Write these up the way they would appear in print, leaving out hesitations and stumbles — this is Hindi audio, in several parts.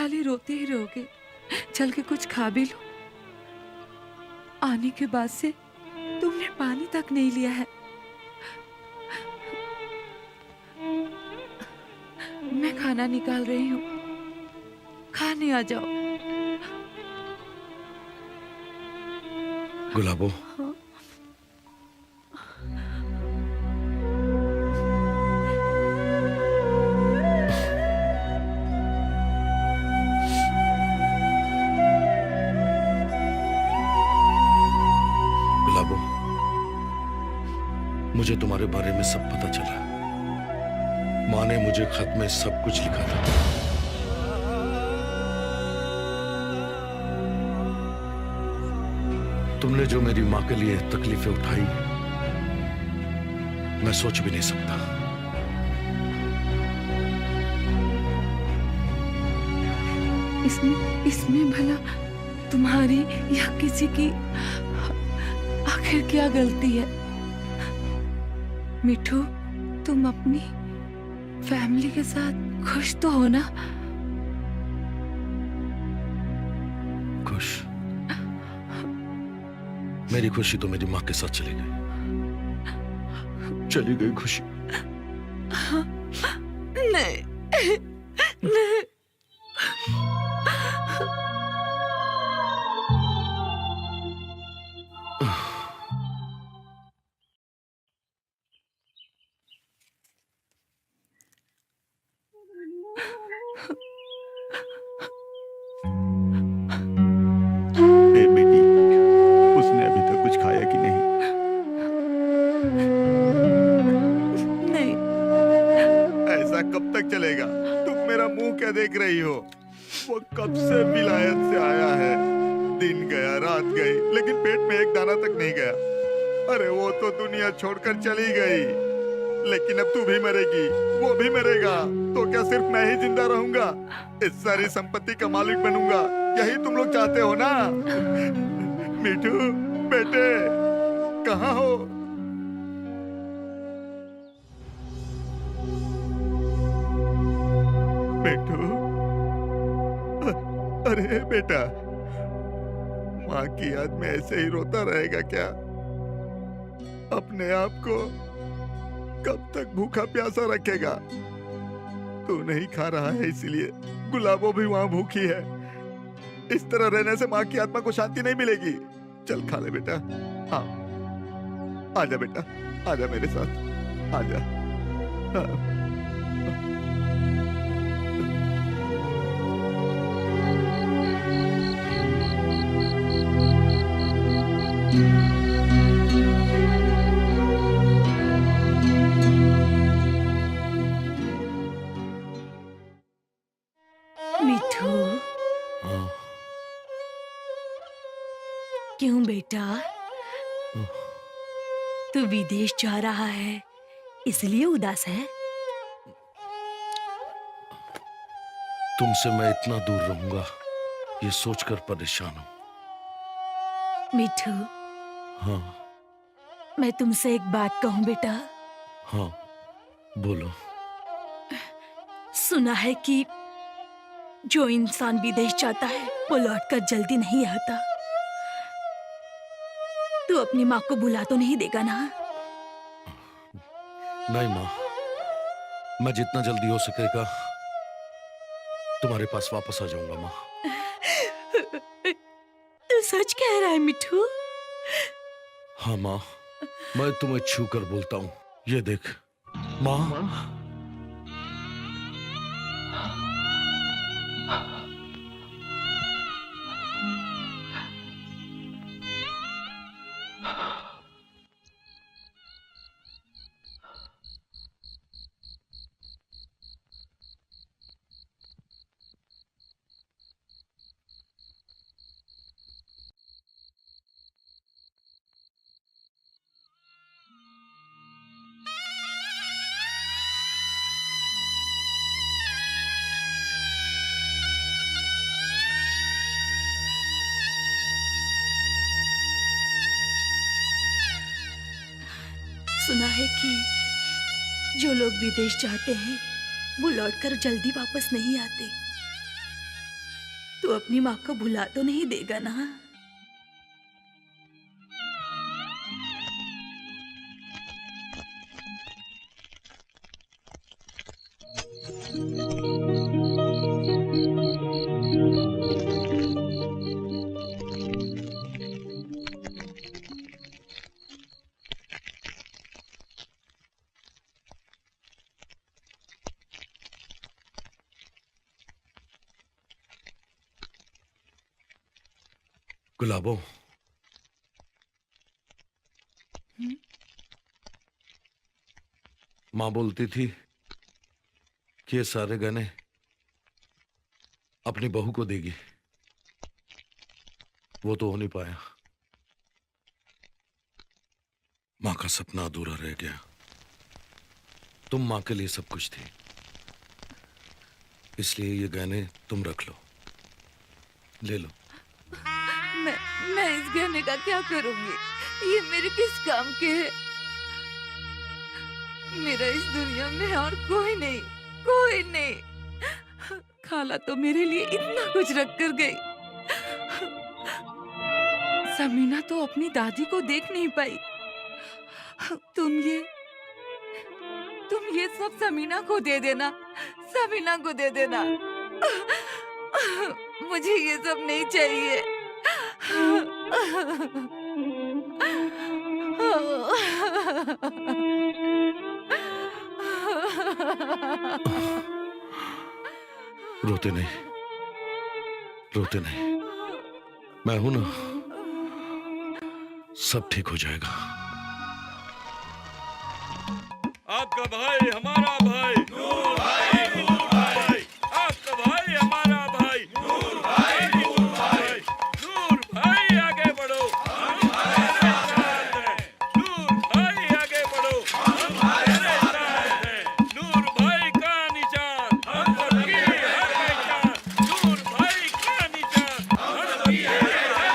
खाली रोते ही रहोगे? चल के कुछ खा भी लो। आने के बाद से तुमने पानी तक नहीं लिया है। मैं खाना निकाल रही हूँ, खाने आ जाओ। गुलाबो, हाँ? गुलाबो, मुझे तुम्हारे बारे में सब पता चला। माँ ने मुझे खत में सब कुछ लिखा था। तुमने जो मेरी माँ के लिए तकलीफें उठाई, मैं सोच भी नहीं सकता। इसमें भला तुम्हारी या किसी की आखिर क्या गलती है? मिठू, तुम अपनी फैमिली के साथ खुश तो हो ना? खुश? मेरी खुशी तो मेरी माँ के साथ चली गई। चली गई खुशी। नहीं, नहीं। बेटी, उसने अभी तक कुछ खाया कि नहीं? नहीं। ऐसा कब तक चलेगा? तुम मेरा मुंह क्या देख रही हो? वो कब से विलायत से आया है। दिन गया रात गई, लेकिन पेट में एक दाना तक नहीं गया। अरे वो तो दुनिया छोड़कर चली गई, लेकिन अब तू भी मरेगी, वो भी मरेगा। तो क्या सिर्फ मैं ही जिंदा रहूंगा? इस सारी संपत्ति का मालिक बनूंगा। यही तुम लोग चाहते हो ना? मिठू बेटे, कहाँ हो? मिठू, अरे बेटा, माँ की याद में ऐसे ही रोता रहेगा क्या? अपने आप को कब तक भूखा प्यासा रखेगा? तू नहीं खा रहा है इसलिए गुलाबो भी वहां भूखी है। इस तरह रहने से माँ की आत्मा को शांति नहीं मिलेगी। चल खा ले बेटा। हाँ, आजा बेटा, आजा मेरे साथ, आजा। हाँ। मिठू, हाँ। क्यों बेटा? तू विदेश जा रहा है, इसलिए उदास है? तुमसे मैं इतना दूर रहूंगा, ये सोचकर परेशान हूं। मिठू, हाँ। मैं तुमसे एक बात कहूं बेटा? हाँ, बोलो। सुना है कि जो इंसान विदेश जाता है वो लौटकर जल्दी नहीं आता। तू अपनी माँ को भुला तो नहीं देगा ना? नहीं माँ, मैं जितना जल्दी हो सकेगा तुम्हारे पास वापस आ जाऊंगा माँ। तू सच कह रहा है मिठू? हाँ माँ, मैं तुम्हें छू कर बोलता हूँ, ये देख माँ। सुना है कि जो लोग विदेश जाते हैं वो लौटकर जल्दी वापस नहीं आते। तू अपनी माँ को भुला तो नहीं देगा ना? गुलाबो, माँ बोलती थी कि ये सारे गहने अपनी बहू को देगी। वो तो हो नहीं पाया। माँ का सपना अधूरा रह गया। तुम माँ के लिए सब कुछ थी, इसलिए ये गहने तुम रख लो, ले लो। मैं इस गहने का क्या करूंगी? ये मेरे किस काम के है? मेरा इस दुनिया में और कोई नहीं, कोई नहीं। खाला तो मेरे लिए इतना कुछ रख कर गई। समीना तो अपनी दादी को देख नहीं पाई। तुम ये सब समीना को दे देना, समीना को दे देना। मुझे ये सब नहीं चाहिए। रोते नहीं, रोते नहीं। मैं हूं ना, सब ठीक हो जाएगा। आपका भाई हमारा भाई, नूर भाई, नूर भाई। आपका भाई हमारा भाई, नूर भाई, नूर भाई। नूर भाई आगे बढ़ो, हम तुम्हारे साथ हैं। नूर भाई आगे बढ़ो, हम तुम्हारे साथ हैं। नूर भाई का निशान, हम सबकी हर पहचान। नूर भाई का निशान, हम सबकी हर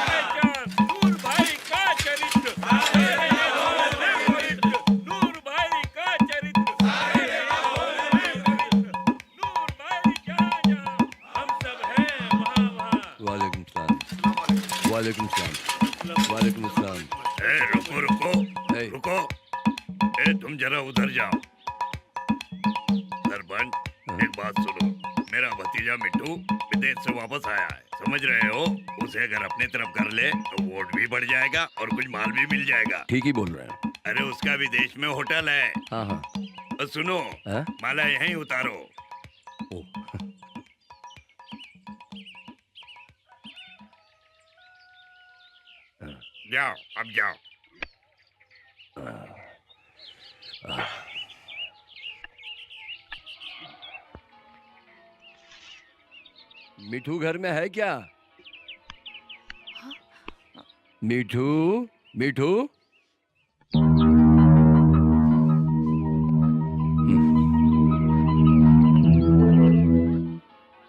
पहचान। नूर भाई का चरित्र, सारे जहां में पवित्र। नूर भाई का चरित्र, सारे जहां में पवित्र। नूर भाई जहां जहां, हम सब हैं वहां वहां। वालेकुम सलाम। वालेकुम सलाम। वालेकुम सलाम। ए, रुको रुको ए। रुको। ए, तुम जरा उधर जाओ। सरपंच, एक बात सुनो। मेरा भतीजा मिट्टू विदेश से वापस आया है, समझ रहे हो? उसे अगर अपने तरफ कर ले तो वोट भी बढ़ जाएगा और कुछ माल भी मिल जाएगा। ठीक ही बोल रहे हैं। अरे उसका विदेश में होटल है। हाँ हाँ। और सुनो, हाँ? माला यहीं उतारो। ओ, जाओ, अब जाओ। मिठू घर में है क्या? मिठू, मिठू।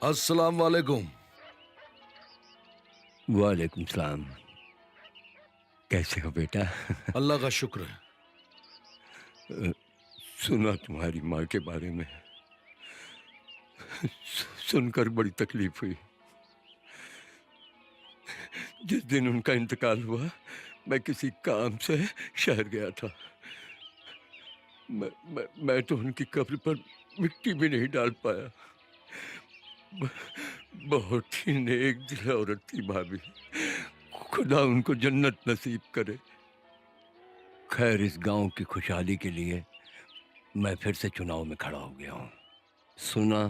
अस्सलाम वालेकुम। वालेकुम सलाम। कैसे हो बेटा? अल्लाह का शुक्र है। सुना तुम्हारी माँ के बारे में, सुनकर बड़ी तकलीफ हुई। जिस दिन उनका इंतकाल हुआ, मैं किसी काम से शहर गया था। मैं तो उनकी कब्र पर मिट्टी भी नहीं डाल पाया। बहुत ही नेक दिल औरत थी भाभी। खुदा उनको जन्नत नसीब करे। खैर, इस गांव की खुशहाली के लिए मैं फिर से चुनाव में खड़ा हो गया हूँ। सुना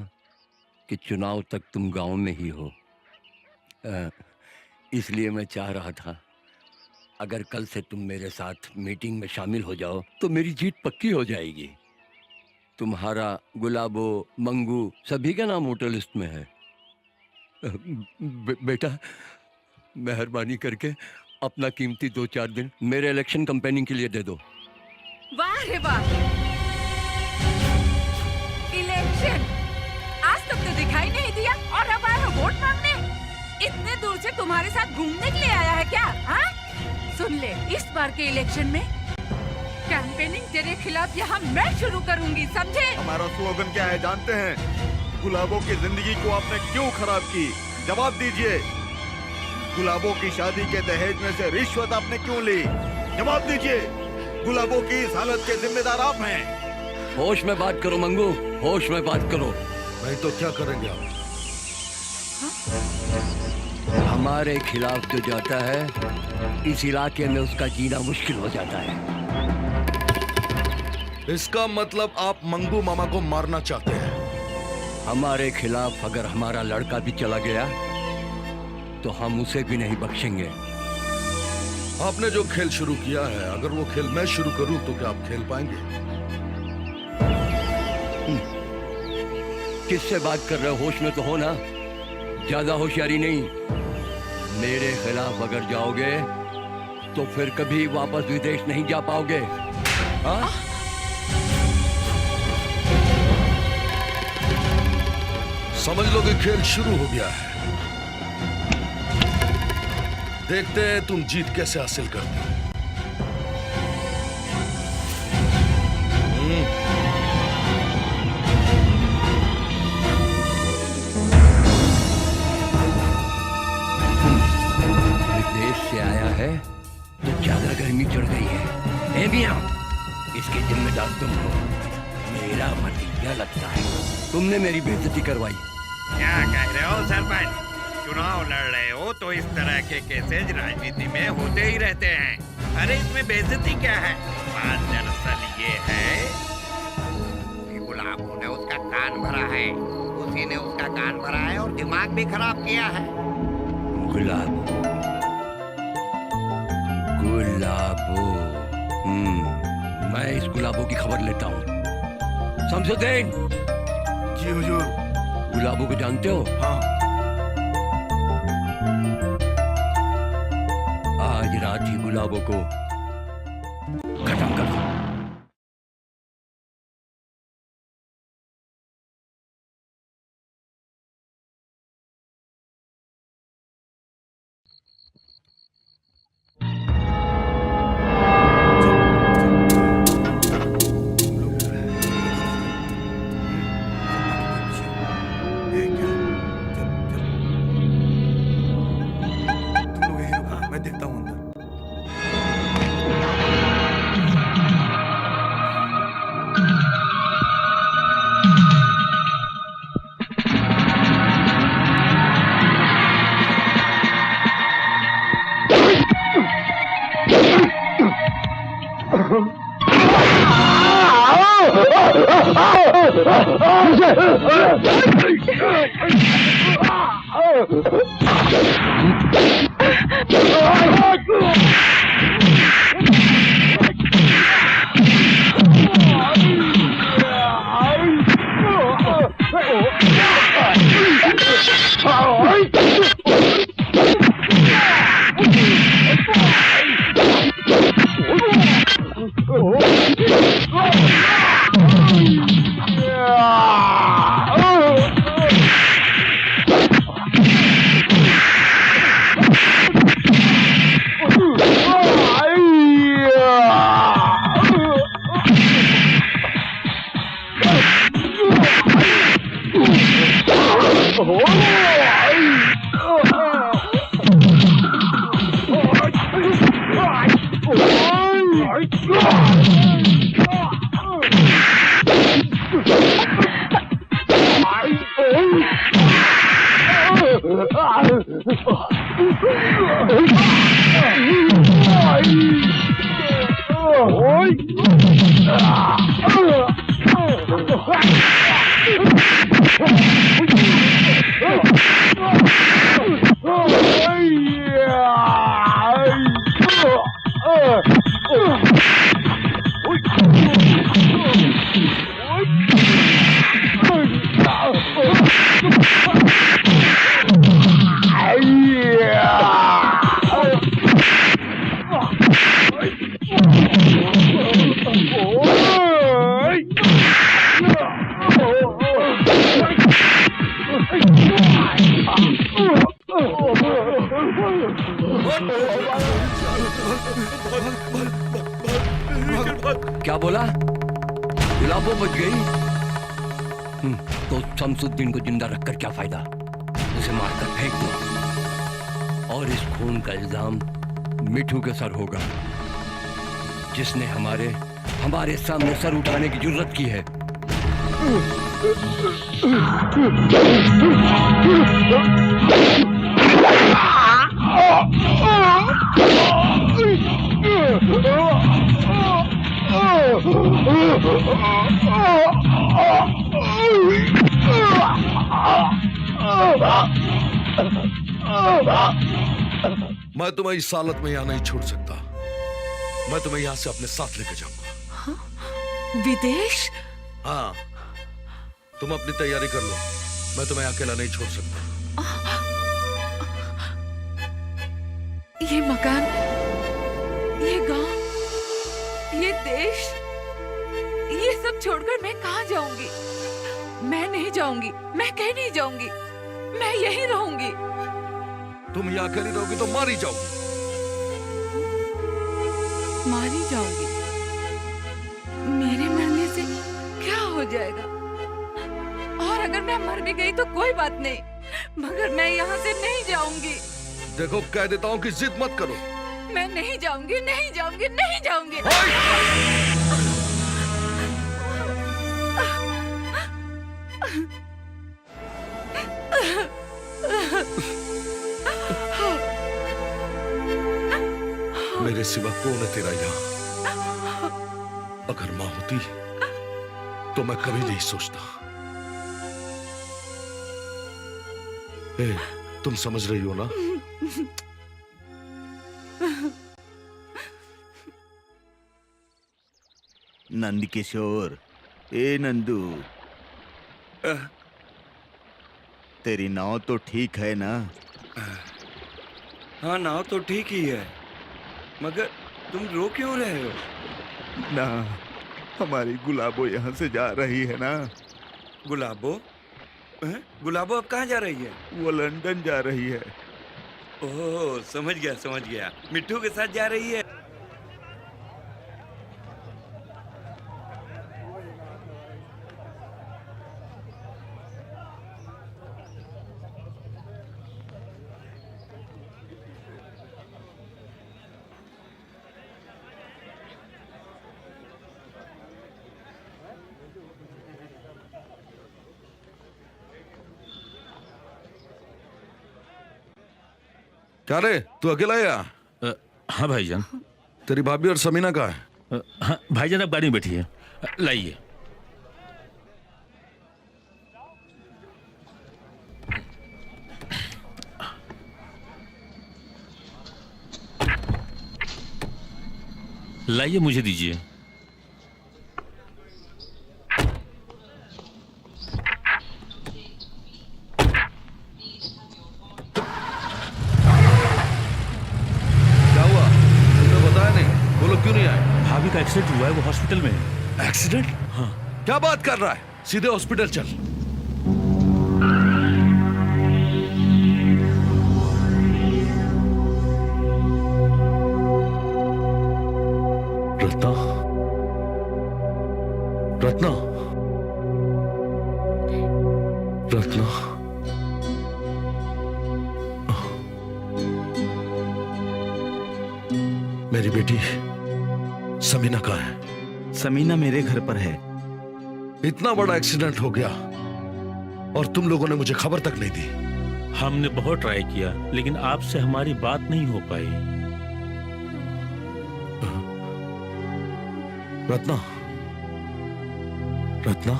कि चुनाव तक तुम गांव में ही हो, इसलिए मैं चाह रहा था अगर कल से तुम मेरे साथ मीटिंग में शामिल हो जाओ तो मेरी जीत पक्की हो जाएगी। तुम्हारा, गुलाबो, मंगू सभी का नाम वोटर लिस्ट में है। बेटा, मेहरबानी करके अपना कीमती 2-4 दिन मेरे इलेक्शन कैंपेनिंग के लिए दे दो। वाह रे वाह! इलेक्शन आज तक तो दिखाई नहीं दिया और अब आया वोट मांगने। इतने दूर से तुम्हारे साथ घूमने के लिए आया है क्या? हाँ? सुन ले, इस बार के इलेक्शन में कैंपेनिंग तेरे खिलाफ यहाँ मैं शुरू करूंगी, समझे? हमारा स्लोगन क्या है जानते हैं? गुलाबों की जिंदगी को आपने क्यों खराब की? जवाब दीजिए, गुलाबों की शादी के दहेज में से रिश्वत आपने क्यों ली? जवाब दीजिए, गुलाबों की इस हालत के जिम्मेदार आप हैं। होश में बात करो मंगू, होश में बात करो। नहीं तो क्या करेंगे आप? हमारे खिलाफ जो जाता है इस इलाके में उसका जीना मुश्किल हो जाता है। इसका मतलब आप मंगू मामा को मारना चाहते हैं? हमारे खिलाफ अगर हमारा लड़का भी चला गया तो हम उसे भी नहीं बख्शेंगे। आपने जो खेल शुरू किया है, अगर वो खेल मैं शुरू करूं तो क्या आप खेल पाएंगे? किससे बात कर रहे हो? होश में तो हो ना, ज्यादा होशियारी नहीं। मेरे खिलाफ अगर जाओगे तो फिर कभी वापस विदेश नहीं जा पाओगे। हाँ? समझ लो कि खेल शुरू हो गया है। देखते हैं तुम जीत कैसे हासिल करते हो। विदेश से आया है तो ज्यादा गर्मी चढ़ गई है। ए मियां, इसके जिम्मेदार तुम हो। मेरा भतीजा लगता है। तुमने मेरी बेइज्जती करवाई। क्या कह रहे हो सरपंच? चुनाव लड़ रहे हो तो इस तरह के केसेज राजनीति में होते ही रहते हैं। अरे इसमें बेइज्जती क्या है? बात दरअसल ये है कि गुलाबों ने उसका कान भरा है, उसी ने उसका कान भरा है और दिमाग भी खराब किया है। गुलाबो, गुलाबो। मैं इस गुलाबो की खबर लेता हूँ। शमसुद्दीन। जी हुजूर। गुलाबो को जानते हो? हाँ। आज रात ही गुलाबो को खत्म कर दो। मैं देखता हूँ अंदर। क्या बोला? गुलाबो बच गई? तो शमसुद्दीन को जिंदा रखकर क्या फायदा? उसे मारकर फेंक दो और इस खून का इल्जाम मिठू के सर होगा, जिसने हमारे सामने सर उठाने की जुर्रत की है। मैं तुम्हें इस हालत में यहाँ नहीं छोड़ सकता। मैं तुम्हें यहाँ से अपने साथ लेके जाऊंगा। विदेश? हाँ, तुम अपनी तैयारी कर लो, मैं तुम्हें अकेला नहीं छोड़ सकता। ये मकान, ये गांव, ये देश, ये सब छोड़कर मैं कहाँ जाऊंगी? मैं नहीं जाऊंगी, मैं कहीं नहीं जाऊंगी, मैं यहीं रहूंगी। तुम यहाँ अकेली रहोगी तो मारी जाओगी। मारी जाऊंगी? मेरे मरने से क्या हो जाएगा? और अगर मैं मर भी गई तो कोई बात नहीं, मगर मैं यहाँ से नहीं जाऊंगी। देखो, कह देता हूँ कि जिद मत करो। मैं नहीं जाऊंगी, नहीं जाऊंगी, नहीं जाऊंगी। मेरे सिवा कौन है तेरा यहाँ? अगर माँ होती तो मैं कभी नहीं सोचता। ए, तुम समझ रही हो ना? नंद किशोर, ए नंदू, तेरी नाव तो ठीक है ना? हाँ, नाव तो ठीक ही है, मगर तुम रो क्यों रहे हो? ना, हमारी गुलाबो यहाँ से जा रही है ना। गुलाबो? गुलाबो अब कहाँ जा रही है? वो लंदन जा रही है। ओह, समझ गया। मिट्टू के साथ जा रही है। क्या रे, तू अकेला है यहाँ? हाँ भाईजान। तेरी भाभी और समीना कहाँ है? हाँ भाईजान, अब गाड़ी में बैठी है, लाइए। लाइए, मुझे दीजिए। क्यों नहीं आए? भाभी का एक्सीडेंट हुआ है, वो हॉस्पिटल में है। एक्सीडेंट? हाँ। क्या बात कर रहा है? सीधे हॉस्पिटल चल। रत्ना, रत्ना, रत्ना, मेरी बेटी समीना कहाँ है? समीना मेरे घर पर है। इतना बड़ा एक्सीडेंट हो गया और तुम लोगों ने मुझे खबर तक नहीं दी। हमने बहुत ट्राई किया, लेकिन आपसे हमारी बात नहीं हो पाई। रत्ना, रत्ना,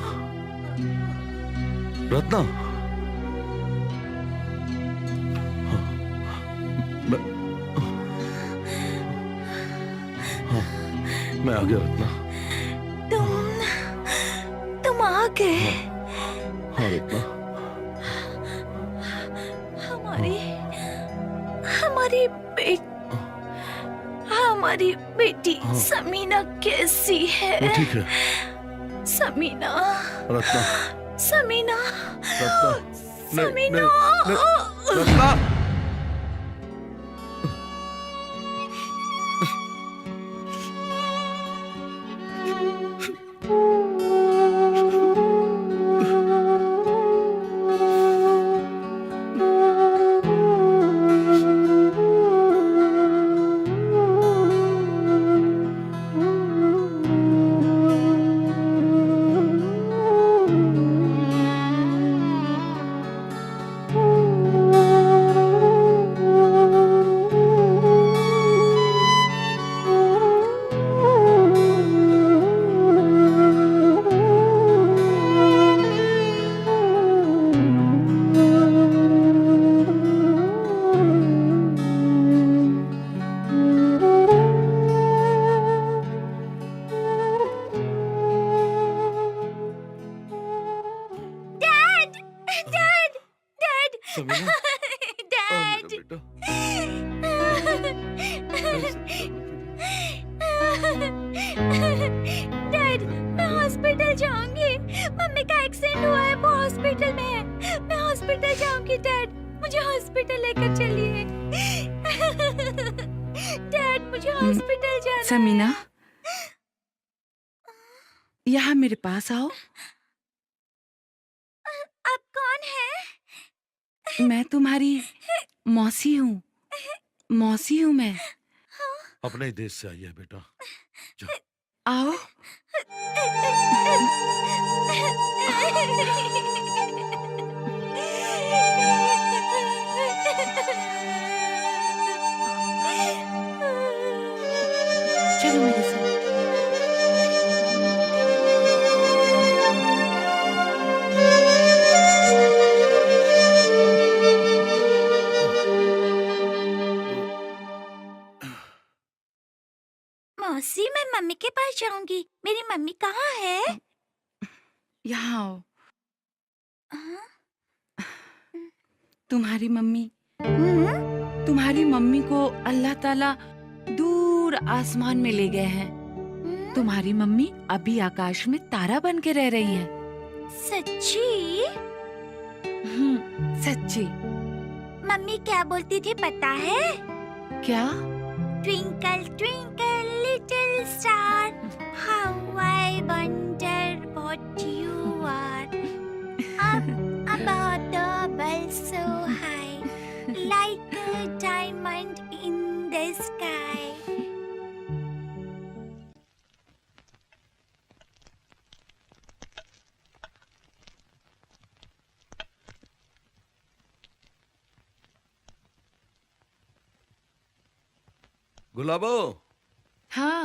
रत्ना, मैं आ गया रत्ना। तुम आ गए? हाँ रत्ना। हमारी बेटी समीना कैसी है? वो ठीक है। समीना, रत्ना, समीना, रत्ना, समीना, रत्ना। डैड, मैं हॉस्पिटल जाऊंगी। मम्मी का एक्सीडेंट हुआ है, वो हॉस्पिटल में है। मैं हॉस्पिटल जाऊंगी डैड, मुझे हॉस्पिटल लेकर चलिए। डैड, मुझे हॉस्पिटल जाना है। समीना, यहाँ मेरे पास आओ। आप कौन है? मैं तुम्हारी मौसी हूँ। मौसी हूँ मैं। अपने ही देश से आई है बेटा। जा। आओ। चलो मेरे साथ। मौसी, मैं मम्मी के पास जाऊंगी। मेरी मम्मी कहाँ है? यहाँ आओ। हाँ? तुम्हारी मम्मी हम्म? तुम्हारी मम्मी को अल्लाह ताला दूर आसमान में ले गए हैं। तुम्हारी मम्मी अभी आकाश में तारा बन के रह रही है। सच्ची? सच्ची। मम्मी क्या बोलती थी पता है? क्या? Twinkle, twinkle, little star, how I wonder what you are. Up above the world so high, like a diamond in the sky. गुलाबो, हाँ।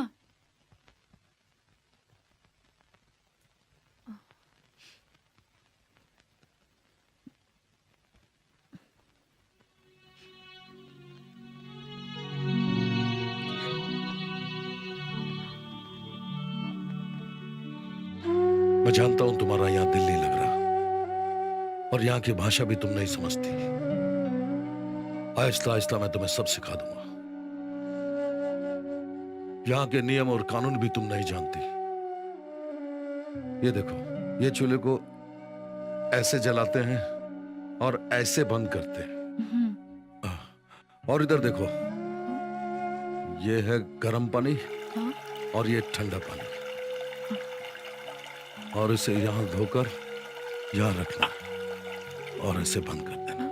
मैं जानता हूं तुम्हारा यहाँ दिल नहीं लग रहा और यहाँ की भाषा भी तुम नहीं समझती। आहिस्ता आहिस्ता मैं तुम्हें सब सिखा दूंगा। यहाँ के नियम और कानून भी तुम नहीं जानती। ये देखो, ये चूल्हे को ऐसे जलाते हैं और ऐसे बंद करते हैं। और इधर देखो, ये है गर्म पानी और ये ठंडा पानी, और इसे यहां धोकर यहां रखना और इसे बंद कर देना।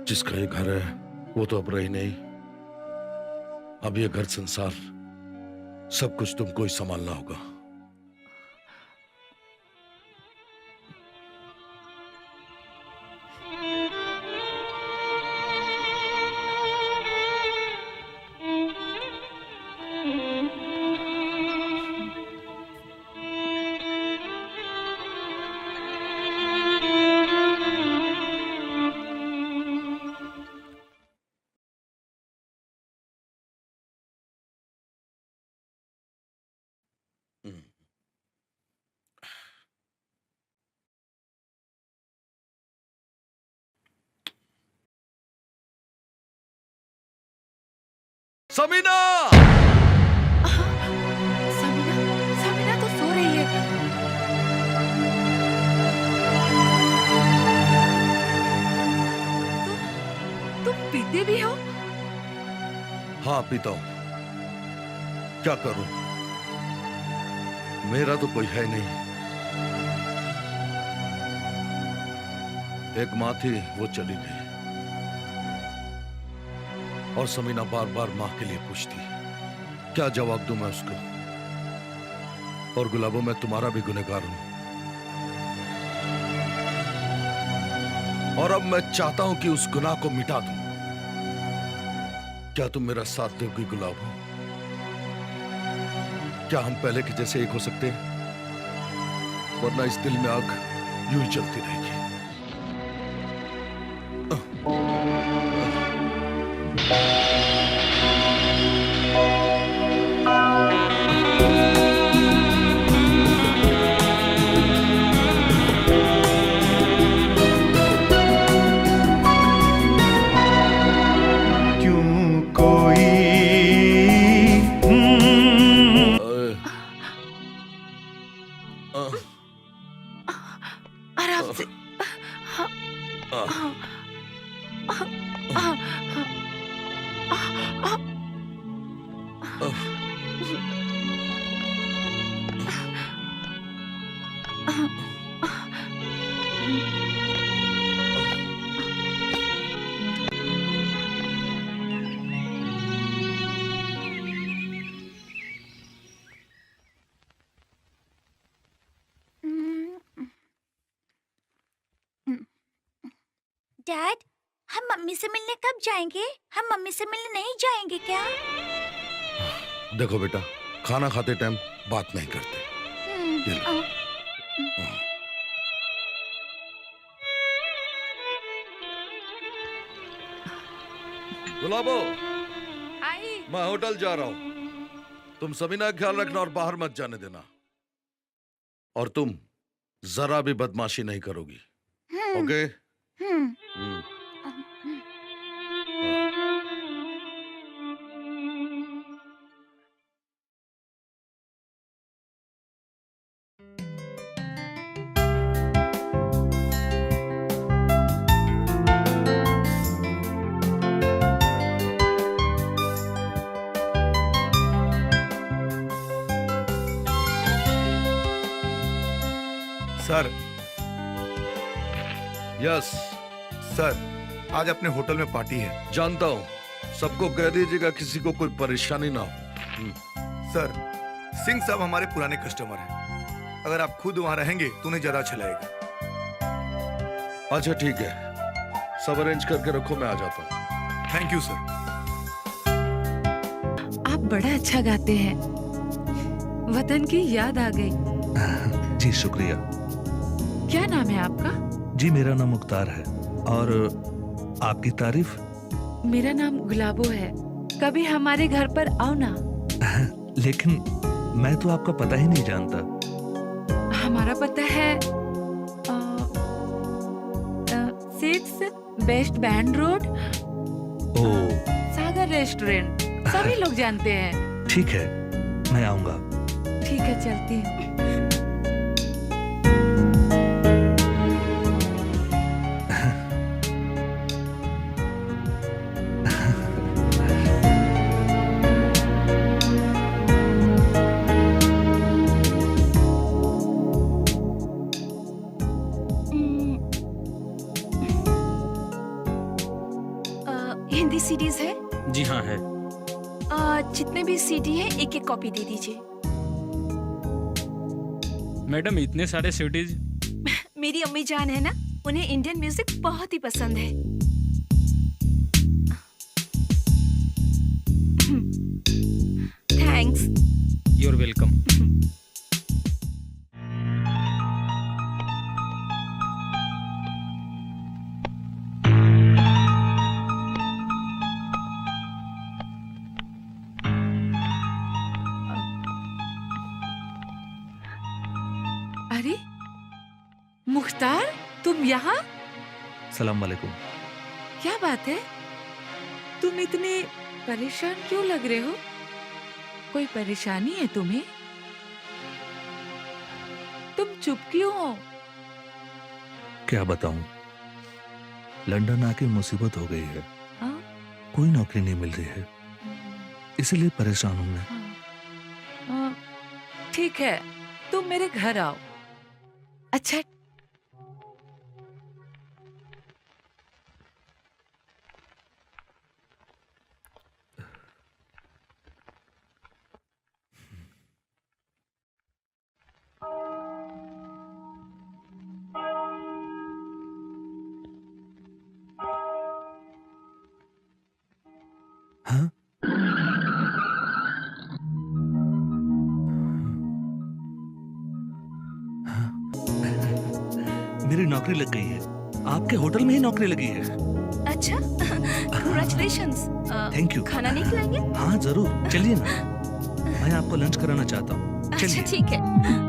जिसका ये घर है वो तो अब रही नहीं। अब ये घर संसार सब कुछ तुमको ही संभालना होगा। समीना! समीना, समीना तो सो रही है। तुम पीते भी हो? हाँ, पीता हूं। क्या करूं? मेरा तो कोई है नहीं। एक माँ थी, वो चली गई। और समीना बार बार माँ के लिए पूछती। क्या जवाब दूं मैं उसको? और गुलाबो, मैं तुम्हारा भी गुनहगार हूं। और अब मैं चाहता हूं कि उस गुनाह को मिटा दूं। क्या तुम मेरा साथ दोगी गुलाबो? क्या हम पहले के जैसे एक हो सकते हैं? वरना इस दिल में आग यूं ही जलती रहेगी। क्यों डैड, हम मम्मी से मिलने कब जाएंगे? हम मम्मी से मिलने नहीं जाएंगे क्या? देखो बेटा, खाना खाते टाइम बात नहीं करते। ये लो। गुलाबो, आई। मैं होटल जा रहा हूं। तुम समीना का ख्याल रखना और बाहर मत जाने देना। और तुम जरा भी बदमाशी नहीं करोगी, ओके? हम्म। सर, यस, सर, आज अपने होटल में पार्टी है। जानता हूं। सबको कह दीजिएगा किसी को कोई परेशानी ना हो। सर, सिंह साहब हमारे पुराने कस्टमर हैं। अगर आप खुद वहां रहेंगे तो उन्हें ज्यादा अच्छा लगेगा। अच्छा ठीक है, सब अरेंज करके रखो, मैं आ जाता हूँ। Thank you sir. आप बड़ा अच्छा गाते हैं, वतन की याद आ गई। जी शुक्रिया। क्या नाम है आपका? जी मेरा नाम मुख्तार है। और आपकी तारीफ? मेरा नाम गुलाबो है। कभी हमारे घर पर आओ ना। लेकिन मैं तो आपका पता ही नहीं जानता। हमारा पता है 6 बेस्ट बैंड रोड, ओ सागर रेस्टोरेंट। सभी लोग जानते हैं। ठीक है, मैं आऊंगा। ठीक है, चलती हूँ। हिंदी सीडीज है? जी हाँ है। जितने भी सीडी है एक एक कॉपी दे दीजिए। मैडम इतने सारे सीडीज? मेरी अम्मी जान है ना, उन्हें इंडियन म्यूजिक बहुत ही पसंद है। थैंक्स। You're welcome. अरे मुख्तार, तुम यहाँ? सलाम वालेकुम। क्या बात है, तुम इतने परेशान क्यों लग रहे हो? कोई परेशानी है तुम्हें? तुम चुप क्यों हो? क्या बताऊं, लंदन आके मुसीबत हो गई है। हाँ? कोई नौकरी नहीं मिल रही है, इसलिए परेशान हूं मैं। हाँ, ठीक है, तुम मेरे घर आओ। अच्छा, हाँ? मेरी नौकरी लग गई है। आपके होटल में ही नौकरी लगी है। अच्छा, कांग्रेचुलेशंस। Thank you. खाना नहीं खिलाएंगे? हाँ जरूर, चलिए ना, मैं आपको लंच कराना चाहता हूँ। अच्छा चलिए। ठीक है।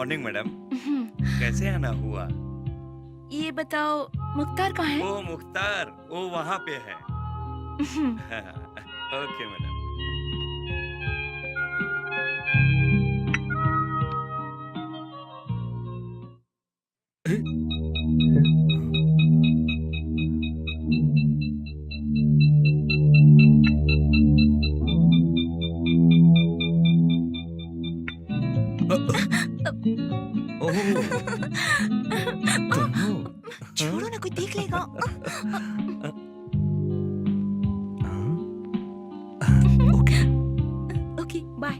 Morning madam. कैसे आना हुआ? ये बताओ मुख्तार कहाँ है? वो मुख्तार वो वहाँ पे है। Okay madam. छोड़ो ना, कोई देख लेगा। Okay bye.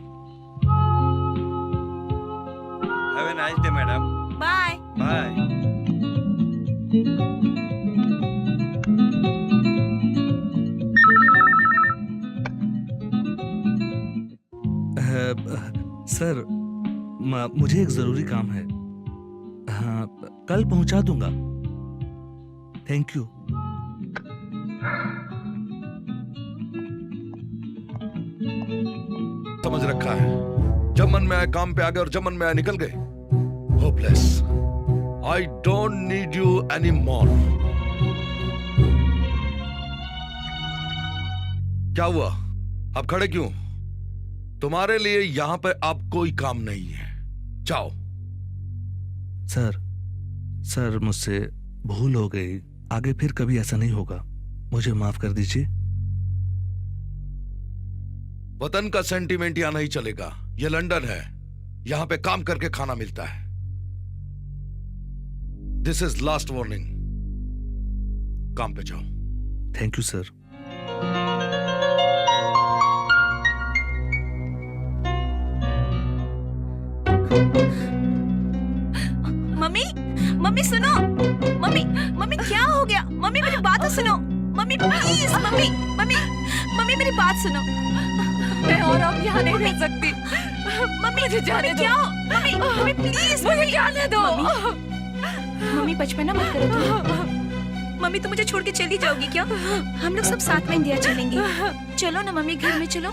Have a nice day madam. Bye. Bye. Sir मुझे एक जरूरी काम है। हाँ, कल पहुंचा दूंगा। Thank you. समझ रखा है, जब मन में आए काम पे आ गए और जब मन में आए निकल गए। Hopeless. I don't need you any more. क्या हुआ, अब खड़े क्यों? तुम्हारे लिए यहां पे अब कोई काम नहीं है, जाओ। सर मुझसे भूल हो गई, आगे फिर कभी ऐसा नहीं होगा, मुझे माफ कर दीजिए। वतन का सेंटीमेंट यहां नहीं चलेगा, ये लंदन है, यहां पे काम करके खाना मिलता है। दिस इज लास्ट वार्निंग, काम पे जाओ। Thank you sir. Mummy, mummy सुनो। मम्मी, मम्मी क्या हो गया? मम्मी मेरी बात तो सुनो। Mummy please, mummy, mummy, mummy मेरी बात सुनो। मैं और अब यहाँ नहीं रह सकती। मम्मी मुझे जाने दो। क्या हो? मम्मी, मम्मी प्लीज, मुझे जाने दो। मम्मी बचपना मत करो तुम। मम्मी तुम मुझे छोड़ के चली जाओगी क्या? हम लोग सब साथ में इंडिया चलेंगे। चलो ना मम्मी, घर में चलो।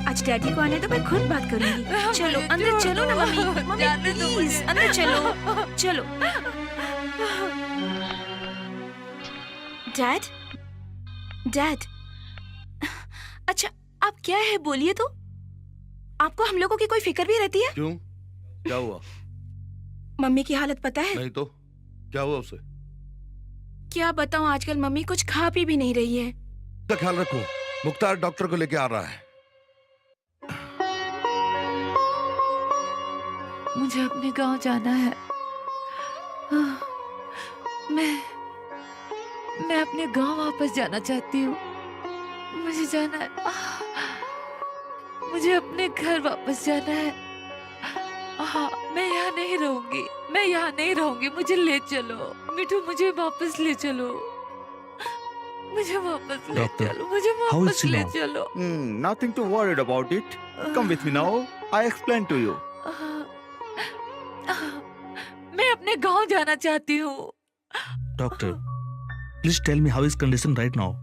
आज डैडी को आने दो, मैं खुद बात करूंगी। चलो अंदर चलो ना मम्मी। मम्मी प्लीज अंदर चलो, चलो। डैड, डैड, अच्छा आप क्या है बोलिए तो। आपको हम लोगों की कोई फिक्र भी रहती है? क्यों, क्या हुआ? मम्मी की हालत पता है? नहीं तो क्या हुआ उसे? क्या बताऊं, आजकल मम्मी कुछ खा पी भी नहीं रही है। तो ख्याल रखो, मुख्तार डॉक्टर को लेके आ रहा है। मुझे अपने गांव जाना है। मैं अपने गांव वापस जाना चाहती हूँ। मुझे जाना है। मुझे अपने घर वापस जाना है। हाँ, मैं यहाँ नहीं रहूंगी, मैं यहाँ नहीं रहूंगी। मुझे ले चलो मिठू, मुझे वापस ले चलो। मुझे वापस ले Doctor, चलो, मुझे how is वापस she ले now? चलो। Nothing to worried about it. Come with me now. I explain to you. मैं अपने गांव जाना चाहती हूँ। Doctor, please tell me how is condition right now.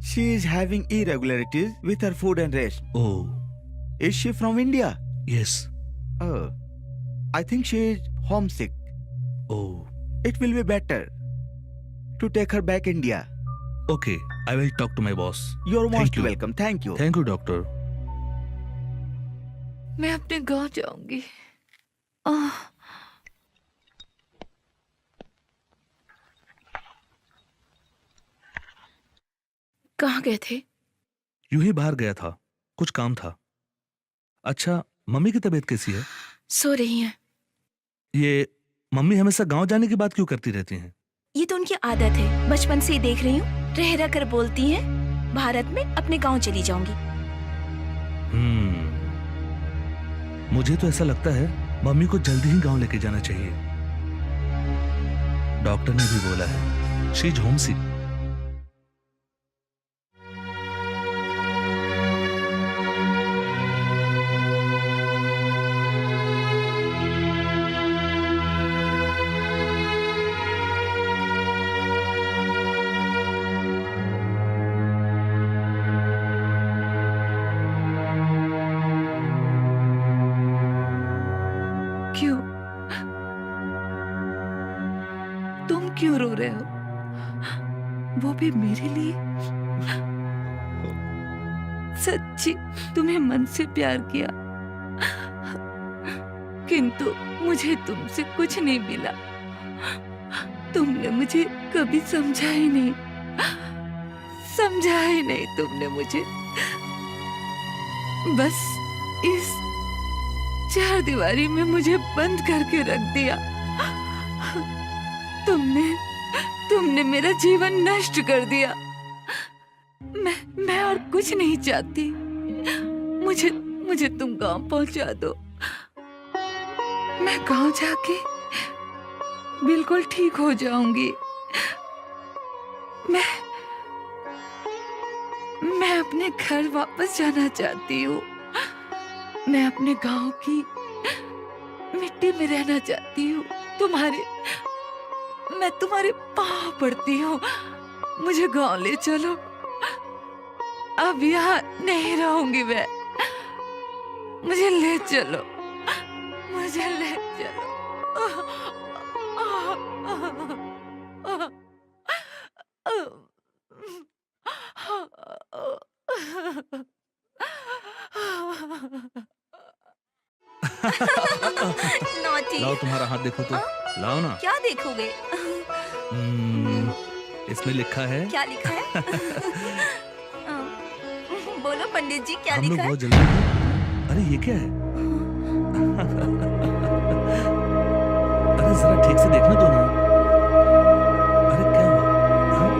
She is having irregularities with her food and rest. Oh, Is she from India? Yes. Oh, I think she is homesick. Oh, It will be better to take her back India. Okay, I will talk to my boss. You're Thank most you. welcome. Thank you. Thank you doctor. मैं अपने गांव जाऊंगी। कहाँ गए थे? यूं ही बाहर गया था, कुछ काम था। अच्छा, मम्मी की तबीयत कैसी है? सो रही हैं। ये मम्मी हमेशा गांव जाने की बात क्यों करती रहती हैं? ये तो उनकी आदत है, बचपन से ही देख रही हूँ। रह रह कर बोलती हैं, भारत में अपने गांव चली जाऊंगी। मुझे तो ऐसा लगता है मम्मी को जल्दी ही गांव लेके जाना चाहिए। डॉक्टर ने भी बोला है, शी इज होमसिक। क्यों क्यों रो रहे हो? वो भी मेरे लिए? सच्ची तुम्हें मन से प्यार किया, किंतु मुझे तुमसे कुछ नहीं मिला। तुमने मुझे कभी समझा ही नहीं, समझा ही नहीं तुमने मुझे। बस इस चार दीवारी में मुझे बंद करके रख दिया। तुमने मेरा जीवन नष्ट कर दिया। मैं और कुछ नहीं चाहती। मुझे तुम गांव पहुंचा दो। मैं गांव जाके बिल्कुल ठीक हो जाऊंगी। मैं अपने घर वापस जाना चाहती हूँ। मैं अपने गांव की मिट्टी में रहना चाहती हूँ। मैं तुम्हारे पाँव पड़ती हूँ, मुझे गांव ले चलो। अब यहाँ नहीं रहूंगी मैं। मुझे ले चलो, मुझे ले चलो। नॉटी। लाओ तुम्हारा हाथ देखो तो। लाओ ना। क्या देखोगे? इसमें लिखा है। क्या लिखा है? बोलो पंडित जी, क्या हम लोग लिखा है? बहुत जल्दी। अरे ये क्या है? अरे जरा ठीक से देखने दो ना। अरे क्या हुआ? हाँ?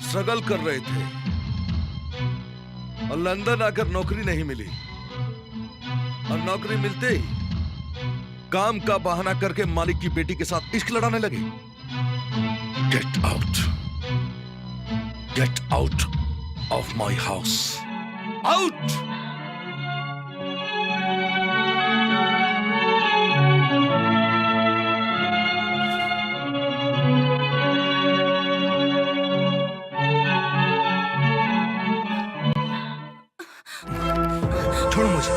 स्ट्रगल कर रहे थे और लंदन आकर नौकरी नहीं मिली, और नौकरी मिलते ही काम का बहाना करके मालिक की बेटी के साथ इश्क लड़ाने लगे। Get out of my house, out. छोड़ो मुझे।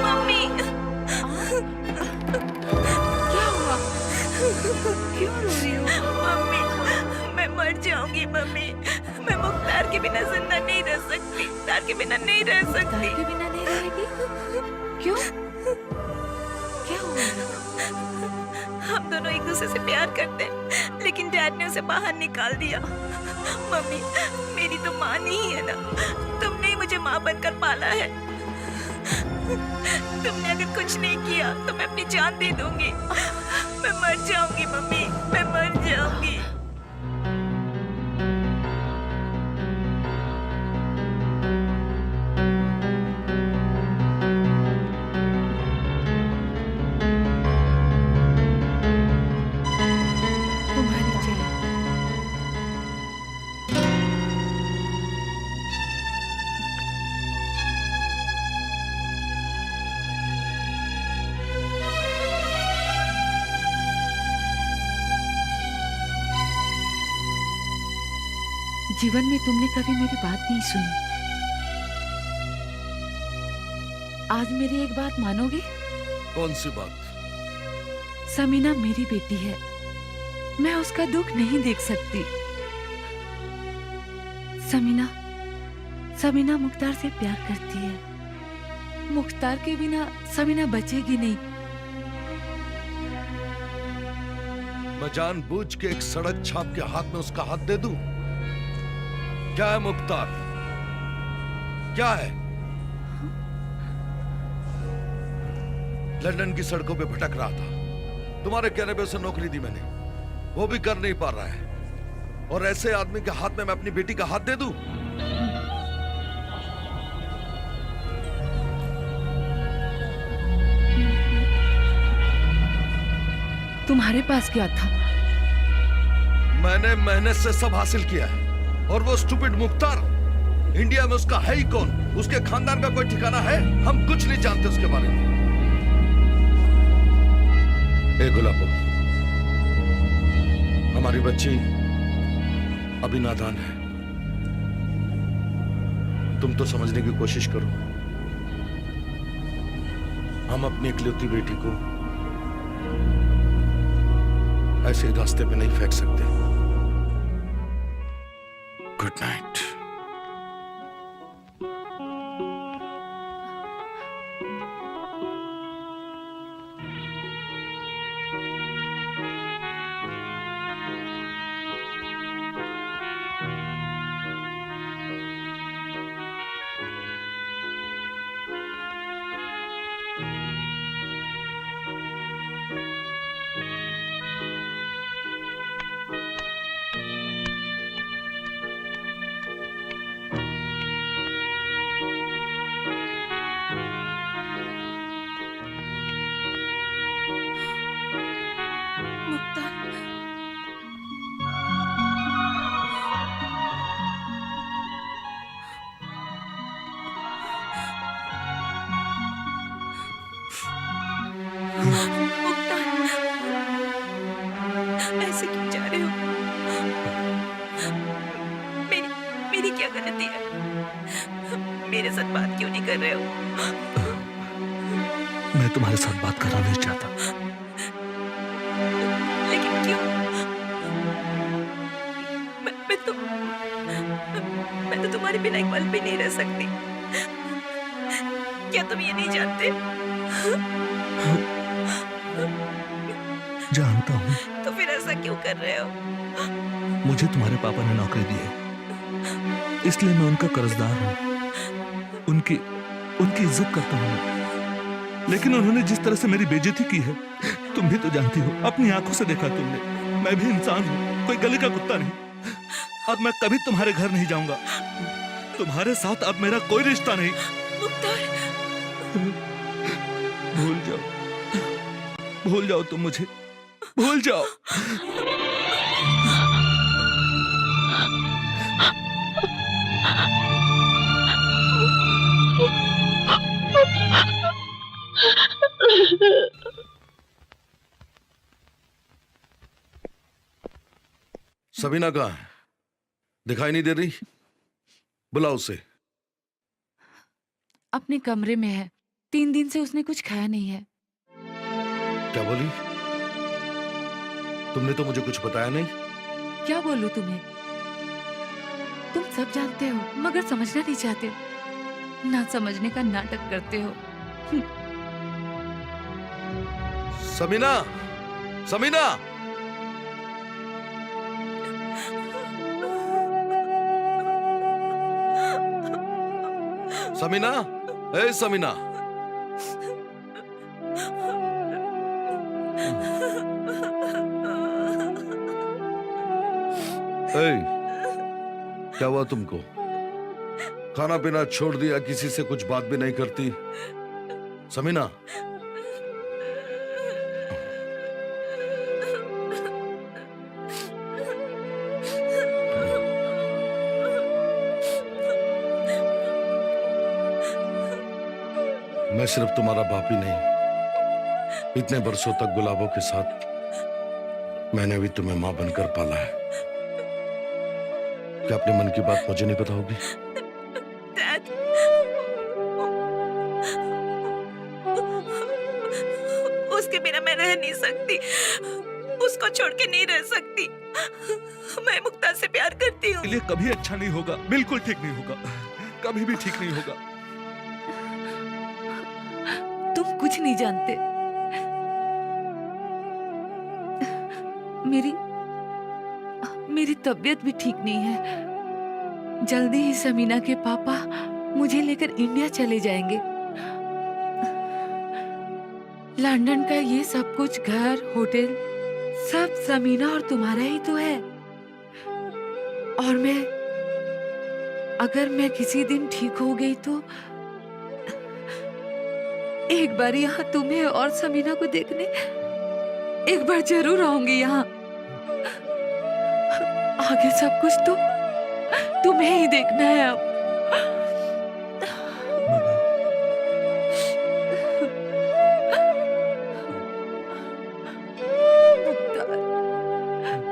मम्मी। क्या हुआ? क्यों रो रही हो? मम्मी, मैं मर जाऊंगी मम्मी। मैं मुख्तार के बिना जिंदा नहीं रह सकती। मुख्तार के बिना नहीं रह सकती। के बिना नहीं रहेगी? क्यों? क्या हुआ? हम दोनों एक दूसरे से प्यार करते हैं, लेकिन डैड ने उसे बाहर निकाल दिया। मम्मी, मेरी तो माँ नहीं है ना। तुमने ही मुझे माँ बनकर पाला है। तुमने अगर कुछ नहीं किया तो मैं अपनी जान दे दूंगी। मैं मर जाऊंगी मम्मी, मैं मर जाऊंगी। तुम्हारी जय। जीवन में तुमने कभी मेरी बात नहीं सुनी। आज मेरी एक बात मानोगे? कौन सी बात? समीना मेरी बेटी है, मैं उसका दुख नहीं देख सकती। समीना मुख्तार से प्यार करती है। मुख्तार के बिना समीना बचेगी नहीं। मैं जानबूझ के एक सड़क छाप के हाथ में उसका हाथ दे दूं? क्या है मुख्तार? क्या है? लंदन की सड़कों पे भटक रहा था। तुम्हारे कहने पे उसे नौकरी दी मैंने, वो भी कर नहीं पा रहा है, और ऐसे आदमी के हाथ में मैं अपनी बेटी का हाथ दे दूं? तुम्हारे पास क्या था? मैंने मेहनत से सब हासिल किया है, और वो स्टूपिड मुख्तार, इंडिया में उसका है ही कौन? उसके खानदान का कोई ठिकाना है? हम कुछ नहीं जानते उसके बारे में। ए गुलाबो, हमारी बच्ची अभी नादान है, तुम तो समझने की कोशिश करो। हम अपनी इकलौती बेटी को ऐसे रास्ते पे नहीं फेंक सकते। Good night. ऐसे क्यों जा रहे हो? मेरी क्या गलती है? मेरे साथ बात क्यों नहीं कर रहे हो? मैं तुम्हारे साथ बात करना नहीं चाहता। लेकिन क्यों? मैं तो तुम्हारे बिना एक पल भी नहीं रह सकती। क्या तुम ये नहीं जानते? जानता हूँ। तो फिर ऐसा क्यों कर रहे हो? मुझे तुम्हारे पापा ने नौकरी दी है, इसलिए मैं उनका कर्जदार हूँ। उनकी इज्जत करता हूँ। लेकिन उन्होंने जिस तरह से मेरी बेइज्जती की है, तुम भी तो जानती हो, अपनी आंखों से देखा तुमने। मैं भी इंसान हूँ, कोई गली का कुत्ता नहीं। अब मैं कभी तुम्हारे घर नहीं जाऊंगा। तुम्हारे साथ अब मेरा कोई रिश्ता नहीं। भूल जाओ तुम मुझे, भूल जाओ। सबीना कहाँ है? दिखाई नहीं दे रही? बुलाओ उसे। अपने कमरे में है, 3 दिन से उसने कुछ खाया नहीं है। क्या बोली? तुमने तो मुझे कुछ बताया नहीं। क्या बोलूं तुम्हें? तुम सब जानते हो मगर समझना नहीं चाहते। ना समझने का नाटक करते हो। सबीना, सबीना, समीना, ए समीना। ए, क्या हुआ तुमको? खाना पीना छोड़ दिया, किसी से कुछ बात भी नहीं करती। समीना, मैं सिर्फ तुम्हारा बाप ही नहीं, इतने बरसों तक गुलाबों के साथ मैंने भी तुम्हें मां बनकर पाला है। क्या अपने मन की बात मुझे नहीं बताओगी? डैड, उसके बिना मैं रह नहीं सकती। उसको छोड़ के नहीं रह सकती। मैं मुक्ता से प्यार करती हूँ। ये कभी अच्छा नहीं होगा, बिल्कुल ठीक नहीं होगा, कभी भी ठीक नहीं होगा। तुम कुछ नहीं जानते। मेरी तबीयत भी ठीक नहीं है। जल्दी ही समीना के पापा मुझे लेकर इंडिया चले जाएंगे। लंदन का ये सब कुछ, घर, होटल, सब समीना और तुम्हारा ही तो है। और अगर मैं किसी दिन ठीक हो गई तो एक बार यहाँ तुम्हें और समीना को देखने एक बार जरूर आऊंगी यहाँ। आगे सब कुछ तो तुम्हें ही देखना है अब।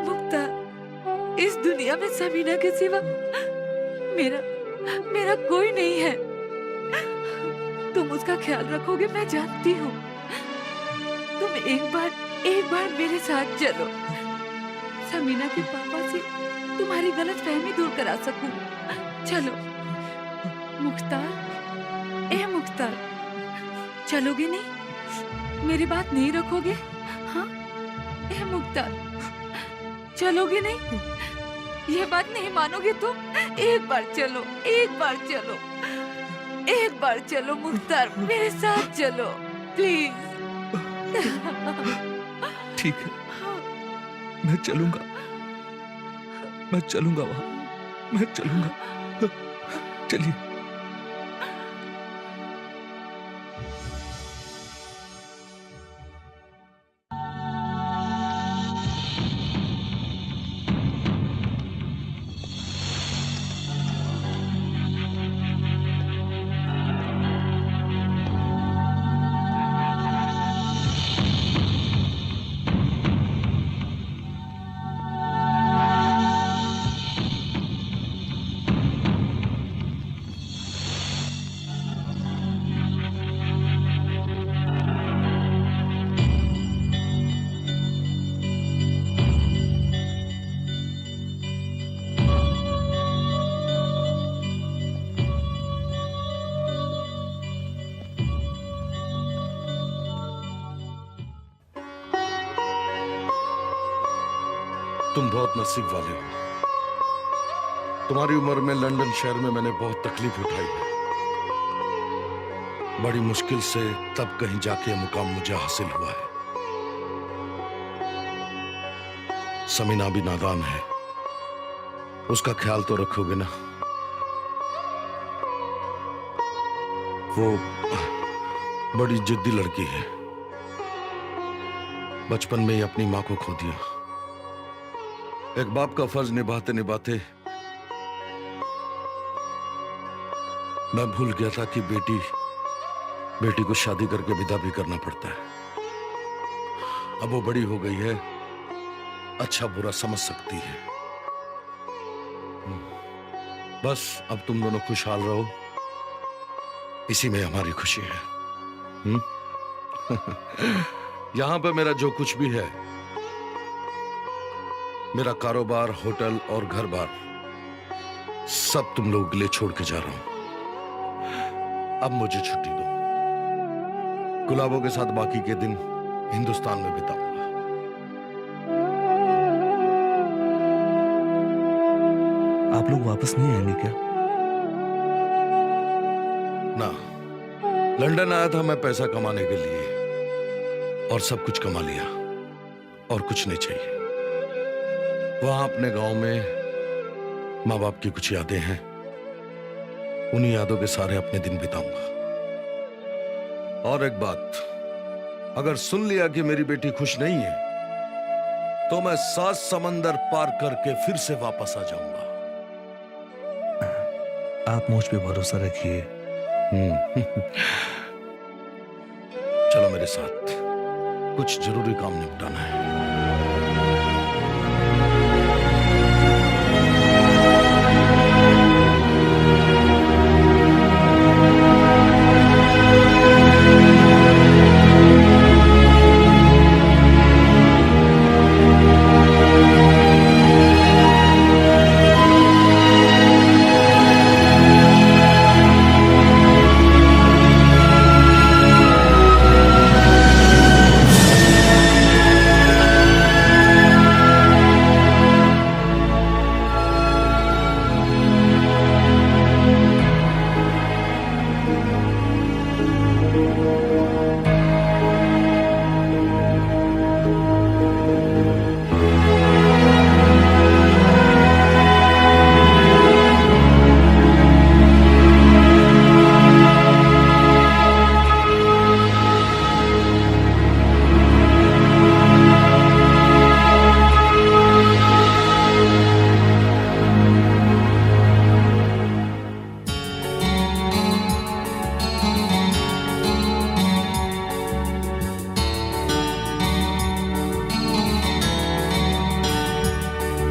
मुख्तार, इस दुनिया में समीना के सिवा मेरा कोई नहीं है। तुम उसका ख्याल रखोगे, मैं जानती हूँ। तुम एक बार मेरे साथ चलो, समीना के पापा से तुम्हारी गलतफहमी दूर करा सकूं। चलो मुख्तार, ए मुख्तार, चलोगे नहीं? मेरी बात नहीं रखोगे? हाँ ए मुख्तार, चलोगे नहीं? ये बात नहीं मानोगे तुम? एक बार चलो, एक बार चलो, एक बार चलो मुख्तार, मेरे साथ चलो प्लीज। ठीक है, मैं चलूंगा वहां, मैं चलूंगा। चलिए। तुम बहुत नसीब वाले हो। तुम्हारी उम्र में लंदन शहर में मैंने बहुत तकलीफ उठाई है। बड़ी मुश्किल से तब कहीं जाके ये मुकाम मुझे हासिल हुआ है। समीना भी नादान है, उसका ख्याल तो रखोगे ना? वो बड़ी जिद्दी लड़की है, बचपन में ही अपनी मां को खो दिया। एक बाप का फर्ज निभाते निभाते मैं भूल गया था कि बेटी को शादी करके विदा भी करना पड़ता है। अब वो बड़ी हो गई है, अच्छा बुरा समझ सकती है। बस अब तुम दोनों खुशहाल रहो, इसी में हमारी खुशी है। यहां पे मेरा जो कुछ भी है, मेरा कारोबार, होटल और घर बार, सब तुम लोगों के लिए छोड़ के जा रहा हूं। अब मुझे छुट्टी दो, गुलाबों के साथ बाकी के दिन हिंदुस्तान में बिताऊंगा। आप लोग वापस नहीं आएंगे क्या? ना, लंदन आया था मैं पैसा कमाने के लिए, और सब कुछ कमा लिया, और कुछ नहीं चाहिए। वहां अपने गांव में माँ बाप की कुछ यादें हैं, उन्हीं यादों के सारे अपने दिन बिताऊंगा। और एक बात, अगर सुन लिया कि मेरी बेटी खुश नहीं है, तो मैं 7 समंदर पार करके फिर से वापस आ जाऊंगा। आप मुझ पे भरोसा रखिए। चलो मेरे साथ, कुछ जरूरी काम निपटाना है।